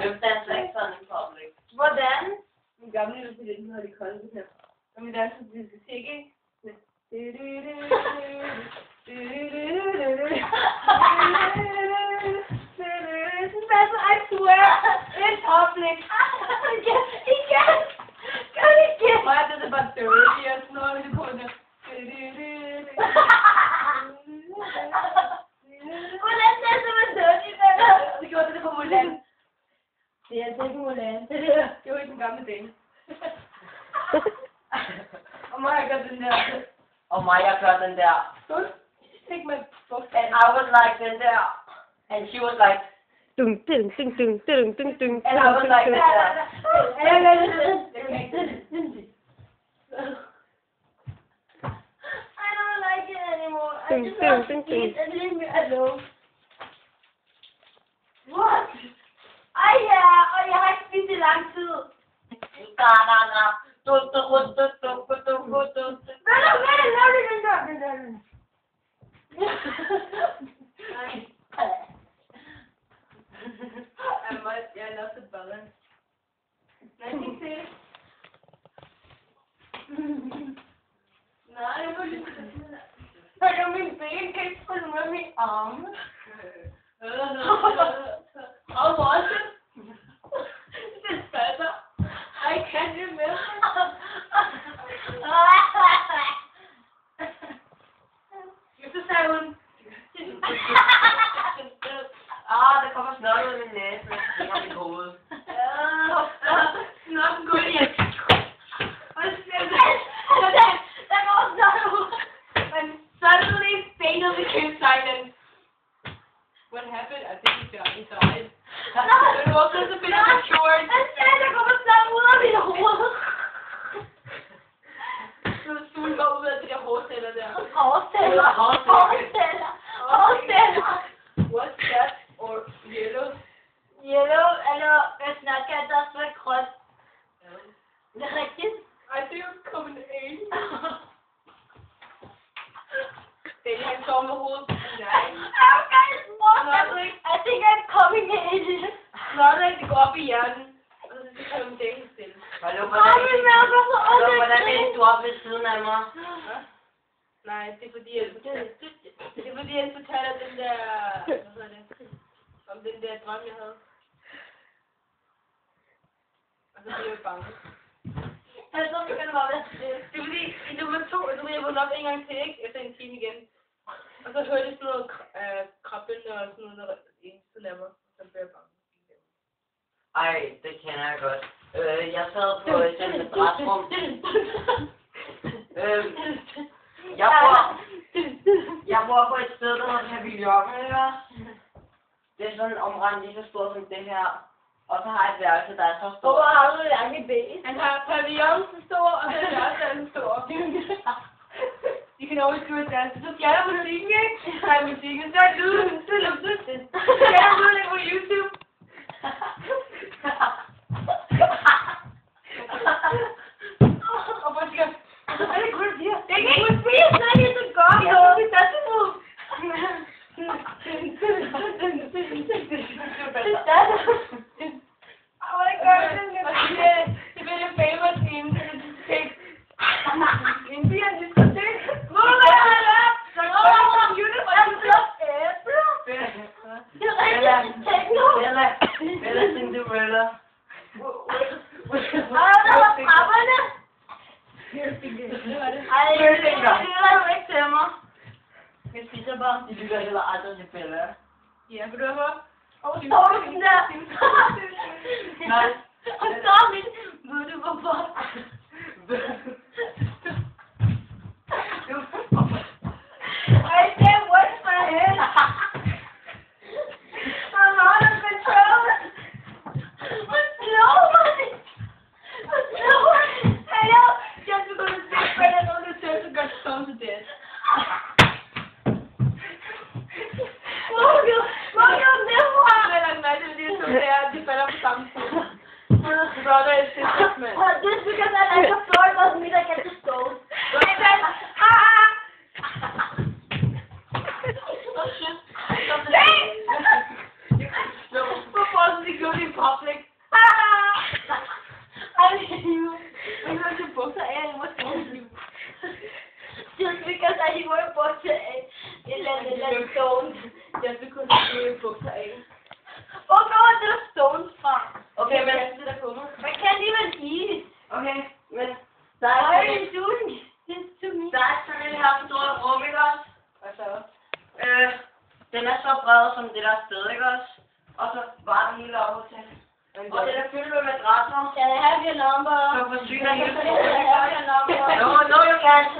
Hvem danser ikke sådan en public? Hvordan? Min gamle lille til den, har de koldt her. Og vi danser til diskotek, ikke? I swear, in public. Igen. Gør det igen. Mig er det bare dirty, og sådan noget, det kommer der. Hvordan danser man dirty, venner? Det gjorde det på Mulan. Det er altså ikke Mulan. Det var ikke den gamle dame. Og mig har gjort den der. Og mig, jeg gør den der. Take my book. And I was like den der. And she was like. Dung, dung, dung, dung, dung, dung, dung. And I was like that. I don't like it anymore. I Ding, just ding, want to ding, ding. eat and leave me alone. What? Ej ja, og jeg har ikke spist i lang tid. Hvad laver du den der? Jeg lost the balance. Nej, ikke se det. Nej, jeg må lige se det. Hør du min ben, kan ikke følge med min arme? Og også. Det fatter. I can't remember. Så sagde hun. Der kommer snot ud af min næse, men det har mit hoved. Snotten går ind. Der går snot ud. And suddenly, Daniel became silent. What happened? I think he died. It was just a bit of a short. Der kommer snot ud af mit hoved. Solen går ud af de der hårceller der. Hårceller. What's that? Or yellow? Yellow, eller snotkat, der er så grønt. Det er rigtigt. I think I'm coming in. Det er han står med hovedet. Nej. I think I'm coming in. Snottet, det går op i hjernen. Og så kan man dække stille. Hallo, hvordan er du op ved siden af mig? Nej, det er fordi, jeg fortalte den der, hvad hedder det, om den der drøm, jeg havde. Og så blev jeg bange. Jeg tror, det kan bare være stille. Det er fordi, i nummer 2, så blev jeg vågnet op en gang til, ikke? Efter en time igen. Og så hørte jeg sådan noget krabbende og sådan noget, der i siden af mig. Så blev jeg bange. Ej, det kender jeg godt. Jeg sad på sådan et adræsrum. Jeg bor på et sted, der hedder Pavillonen, ikke også? Det er sådan omrendt lige så stort som det her. Og så har jeg et værelse, der er så stort. Hvor har du lange ben? Han har pavillonen så stor, og så er værelse er så stor. You can always do it dance. Så fjerner musikken, ikke? Nej, musikken. Så er lyden. Så fjerner lyden ikke på YouTube. Og hvor skal er det kun siger? Det er ikke kun sige, så er det så godt. Jeg synes, det er så god. Det er det. Oh my god, det bliver det famous i en diskotek. En diskotek. Hvor er det? Så går der en computer, og jeg bliver æble. Det er rigtig techno. Bella Cinderella. Der var trapperne. Ej, det lytter du ikke til mig. Jeg spiser bare. De lytter heller aldrig til Bella. Ja, vil du høre? Står du sådan der? Nej. Og står lidt. Ved du hvorfor? I said what's my head? I'm out of control. What's nobody? Hello? Just because it's big friend and all the children got stoned to death. De falder på samme tid. Brother and sister, man. Just because I like the floor doesn't mean I get the stone. Oh shit. Hvorfor er det gjort i public? mine bukser af. Hvor går det der stones fra? Okay, men... Det der kummer. Man kan alligevel is. Okay, men... Der er Øj, sådan du det er så min. der er sådan en her stor rum, ikke også? Og så? Den er så bred som det der sted, ikke også? Og så var den hele oppe til. Og den er fyldt med madrasser. Can I have your number? Så forsyner hele Can I have your number? No, you can't.